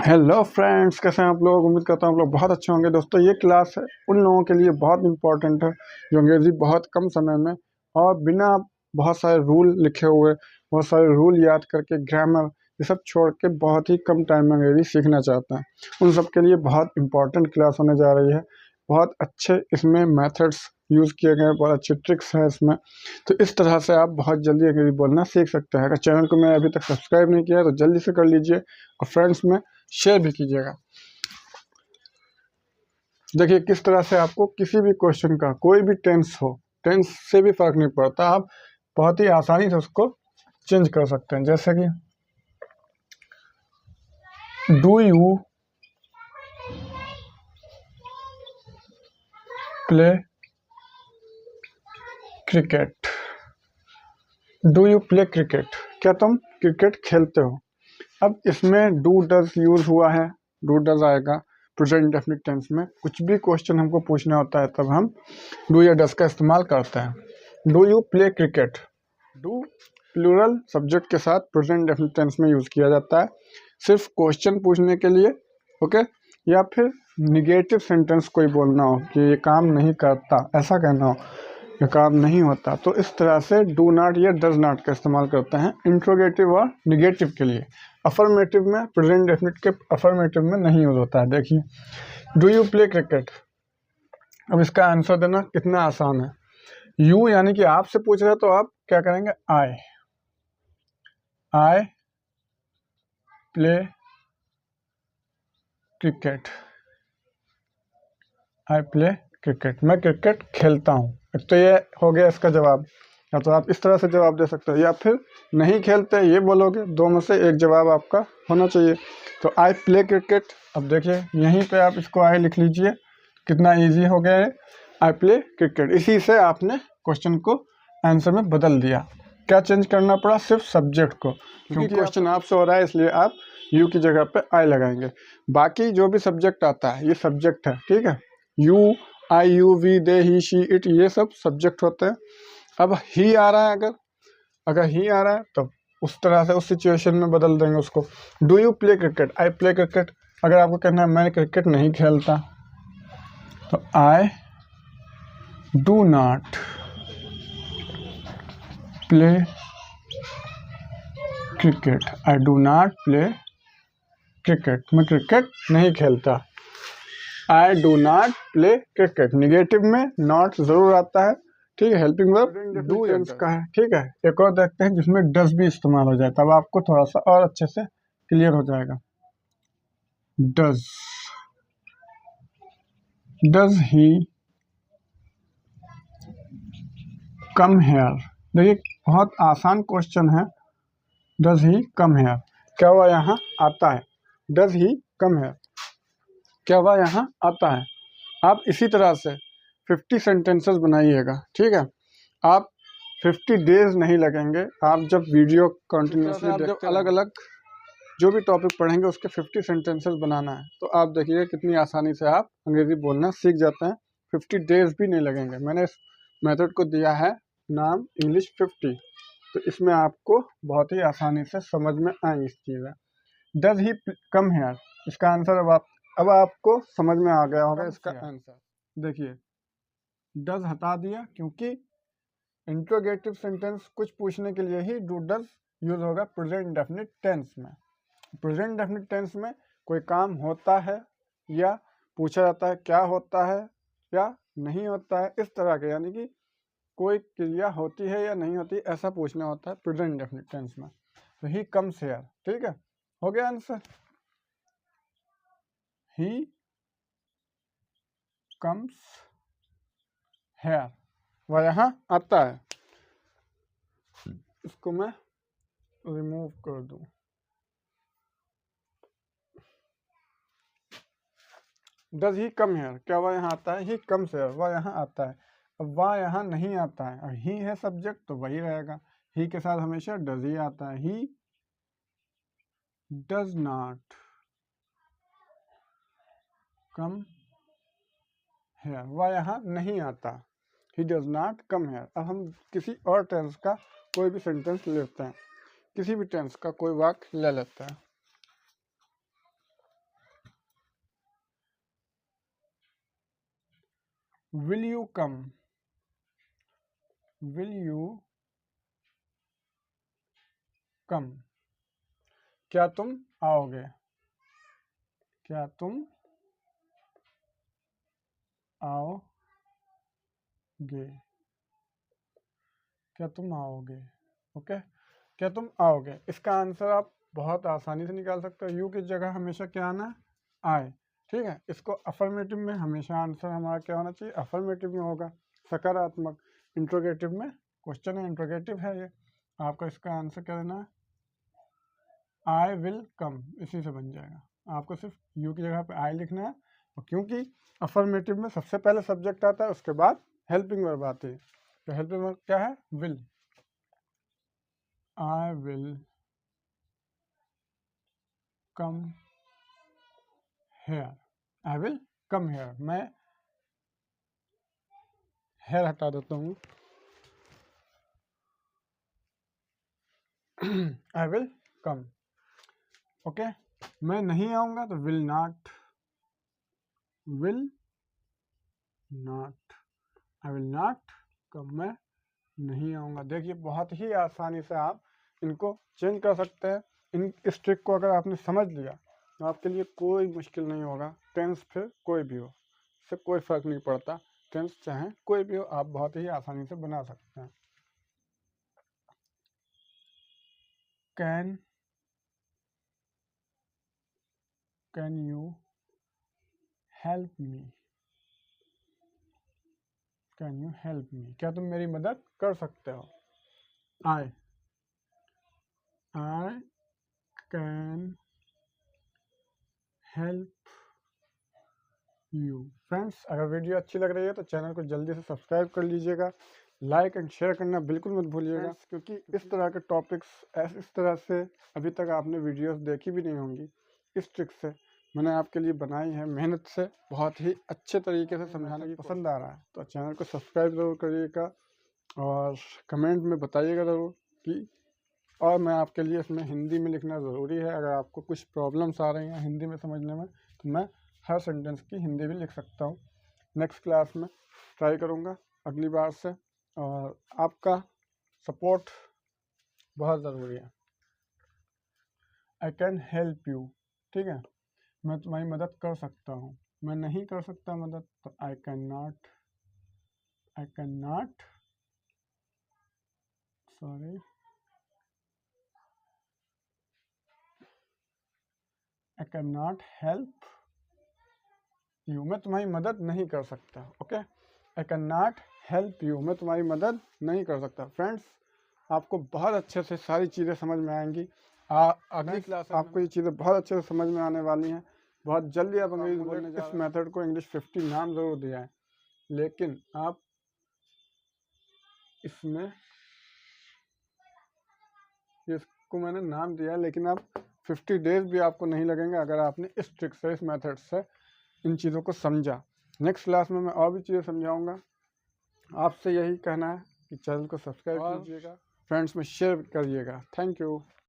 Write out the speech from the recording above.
Hello friends, कैसे हैं आप लोग। उम्मीद करता हूँ आप लोग बहुत अच्छे होंगे। दोस्तों, ये क्लास है उन लोगों के लिए बहुत इंपॉर्टेंट है जो अंग्रेजी बहुत कम समय में और बिना बहुत सारे रूल लिखे हुए, बहुत सारे रूल याद करके, ग्रामर ये सब छोड़ के बहुत ही कम टाइम में अंग्रेजी सीखना चाहते हैं। उन सब के लिए बहुत इंपॉर्टेंट क्लास होने जा रही है। बहुत अच्छे इसमें मेथड्स यूज़ किए गए हैं, बहुत अच्छे ट्रिक्स हैं इसमें। तो इस तरह से आप बहुत जल्दी अंग्रेजी बोलना सीख सकते हैं। अगर चैनल को मैं अभी तक सब्सक्राइब नहीं किया है तो जल्दी से कर लीजिए और फ्रेंड्स में शेयर भी कीजिएगा। देखिए किस तरह से आपको किसी भी क्वेश्चन का कोई भी टेंस हो, टेंस से भी फर्क नहीं पड़ता, आप बहुत ही आसानी से उसको चेंज कर सकते हैं। जैसे कि do you play cricket, do you play cricket, क्या तुम क्रिकेट खेलते हो। अब इसमें डू डज यूज हुआ है, डू डज आएगा प्रेजेंट डेफिनिट टेंस में। कुछ भी क्वेश्चन हमको पूछना होता है तब हम डू या डज का इस्तेमाल करते हैं। Do you play cricket, do plural subject के साथ प्रेजेंट डेफिनिट टेंस में यूज किया जाता है सिर्फ क्वेश्चन पूछने के लिए, ओके। या फिर निगेटिव सेंटेंस कोई बोलना हो कि ये काम नहीं करता, ऐसा कहना हो ये काम नहीं होता, तो इस तरह से डू नॉट या डज नॉट का इस्तेमाल करते हैं इंट्रोगेटिव और निगेटिव के लिए। अफर्मेटिव में, प्रेजेंट डेफिनिट के अफर्मेटिव में नहीं यूज होता है। देखिए डू यू प्ले क्रिकेट, अब इसका आंसर देना कितना आसान है। यू यानी कि आपसे पूछ रहे हैं तो आप क्या करेंगे, I play cricket, I play cricket, मैं क्रिकेट खेलता हूँ। तो ये हो गया इसका जवाब। या तो आप इस तरह से जवाब दे सकते हो या फिर नहीं खेलते ये बोलोगे, दो में से एक जवाब आपका होना चाहिए। तो आई प्ले क्रिकेट, अब देखिए यहीं पे आप इसको आई लिख लीजिए, कितना इजी हो गया है। आई प्ले क्रिकेट, इसी से आपने क्वेश्चन को आंसर में बदल दिया। क्या चेंज करना पड़ा, सिर्फ सब्जेक्ट को, क्योंकि क्वेश्चन आपसे हो रहा है इसलिए आप यू की जगह पे आई लगाएंगे। बाकी जो भी सब्जेक्ट आता है ये सब्जेक्ट है, ठीक है। You, I, you, we, they, he, she, it, ये सब सब्जेक्ट होते हैं। अब ही आ रहा है, अगर ही आ रहा है तो उस तरह से उस सिचुएशन में बदल देंगे उसको। Do you play cricket, I play cricket. अगर आपको कहना है मैं क्रिकेट नहीं खेलता तो I do not play cricket, I do not play cricket, मैं क्रिकेट नहीं खेलता। I do not play cricket, negative में नॉट जरूर आता है, ठीक है। हेल्पिंग वर्ब डू टेंस का है, ठीक है। एक और देखते हैं जिसमें डज भी इस्तेमाल हो जाए, तब आपको थोड़ा सा और अच्छे से क्लियर हो जाएगा। डज ही कम हेयर, देखिए बहुत आसान क्वेश्चन है। डज ही कम हेयर, क्या हुआ यहाँ आता है। डज ही कम हेयर, क्या हुआ यहाँ आता है। आप इसी तरह से 50 सेंटेंसेस बनाइएगा, ठीक है। आप 50 डेज नहीं लगेंगे। आप जब वीडियो कंटिन्यूसली जब अलग अलग जो भी टॉपिक पढ़ेंगे उसके 50 सेंटेंसेस बनाना है, तो आप देखिएगा कितनी आसानी से आप अंग्रेजी बोलना सीख जाते हैं। 50 डेज भी नहीं लगेंगे। मैंने इस मेथड को दिया है नाम इंग्लिश 50, तो इसमें आपको बहुत ही आसानी से समझ में आएंगी इस चीज़ें। डज ही कम हेयर, इसका आंसर अब आपको समझ में आ गया होगा इसका आंसर। देखिए डज हटा दिया क्योंकि इंट्रोगेटिव सेंटेंस कुछ पूछने के लिए ही डू डज यूज होगा प्रेजेंट डेफिनिट टेंस में। प्रेजेंट डेफिनिट टेंस में कोई काम होता है या पूछा जाता है क्या होता है या नहीं होता है, इस तरह के, यानी कि कोई क्रिया होती है या नहीं होती, ऐसा पूछना होता है प्रेजेंट डेफिनिट टेंस में। तो ही कम्स हेयर, ठीक है, हो गया आंसर। ही कम्स हेयर, वह यहाँ आता है। इसको मैं रिमूव कर दूं। डज ही कम हेयर, क्या वह यहाँ आता है। ही कम्स हेयर, वह यहाँ आता है। अब वह यहाँ नहीं आता है और ही है सब्जेक्ट तो वही रहेगा। ही के साथ हमेशा डज ही आता है। He does not come here, वह यहाँ नहीं आता। He does not come here. अब हम किसी और टेंस का कोई भी सेंटेंस लेते हैं, किसी भी टेंस का कोई वाक्य ले लेते हैं। Will you come, will you come, क्या तुम आओगे, क्या तुम आओगे, क्या तुम आओगे। ओके, क्या तुम आओगे, इसका आंसर आप बहुत आसानी से निकाल सकते हो। यू की जगह हमेशा क्या आना है, आए। ठीक है, इसको अफर्मेटिव में हमेशा आंसर हमारा क्या होना चाहिए, अफर्मेटिव में होगा, सकारात्मक। इंट्रोगेटिव में क्वेश्चन है, इंट्रोगेटिव है ये, आपका इसका आंसर क्या देना है, आई विल कम, इसी से बन जाएगा। आपको सिर्फ यू की जगह पे आई लिखना है, और क्योंकि अफर्मेटिव में सबसे पहले सब्जेक्ट आता है, उसके बाद हेल्पिंग वर्ब आती है। तो हेल्पिंग वर्ब क्या है, will. I will come here, I will come here, मैं हेयर हटा देता हूँ, आई विल कम। ओके, मैं नहीं आऊँगा तो will not, will not, I will not come, मैं नहीं आऊँगा। देखिए बहुत ही आसानी से आप इनको चेंज कर सकते हैं। इन इस ट्रिक को अगर आपने समझ लिया तो आपके लिए कोई मुश्किल नहीं होगा। टेंस फिर कोई भी हो, इससे कोई फ़र्क नहीं पड़ता, टेंस चाहे कोई भी हो, आप बहुत ही आसानी से बना सकते हैं। Can you help me, can you help me, क्या तुम मेरी मदद कर सकते हो। I can help you. Friends, अगर वीडियो अच्छी लग रही है तो चैनल को जल्दी से सब्सक्राइब कर लीजिएगा, लाइक एंड शेयर करना बिल्कुल मत भूलिएगा, क्योंकि इस तरह के टॉपिक्स इस तरह से अभी तक आपने वीडियोस देखी भी नहीं होंगी। इस ट्रिक से मैंने आपके लिए बनाई है, मेहनत से बहुत ही अच्छे तरीके से समझाने की पसंद आ रहा है, तो चैनल को सब्सक्राइब ज़रूर करिएगा और कमेंट में बताइएगा ज़रूर कि, और मैं आपके लिए इसमें हिंदी में लिखना ज़रूरी है। अगर आपको कुछ प्रॉब्लम्स आ रही हैं हिंदी में समझने में, तो मैं हर सेंटेंस की हिंदी भी लिख सकता हूँ। नेक्स्ट क्लास में ट्राई करूँगा अगली बार से, और आपका सपोर्ट बहुत ज़रूरी है। आई कैन हेल्प यू, ठीक है, मैं तुम्हारी मदद कर सकता हूँ। मैं नहीं कर सकता मदद, तो I can not, I can not, sorry, I can not help you, मैं तुम्हारी मदद नहीं कर सकता। Okay, I can not help you, मैं तुम्हारी मदद नहीं कर सकता। फ्रेंड्स, आपको बहुत अच्छे से सारी चीज़ें समझ में आएंगी। अगली क्लास आपको ये चीज़ें बहुत अच्छे से समझ में आने वाली हैं। बहुत जल्दी आप अंग्रेजी बोलने जा रहे हैं। इस मेथड को इंग्लिश 50 नाम ज़रूर दिया है, लेकिन आप इसमें, इसको मैंने नाम दिया है, लेकिन आप 50 डेज भी आपको नहीं लगेंगे अगर आपने इस ट्रिक से, इस मेथड से इन चीज़ों को समझा। नेक्स्ट क्लास में मैं और भी चीज़ें समझाऊंगा। आपसे यही कहना है कि चैनल को सब्सक्राइब कीजिएगा, फ्रेंड्स में शेयर करिएगा। Thank you.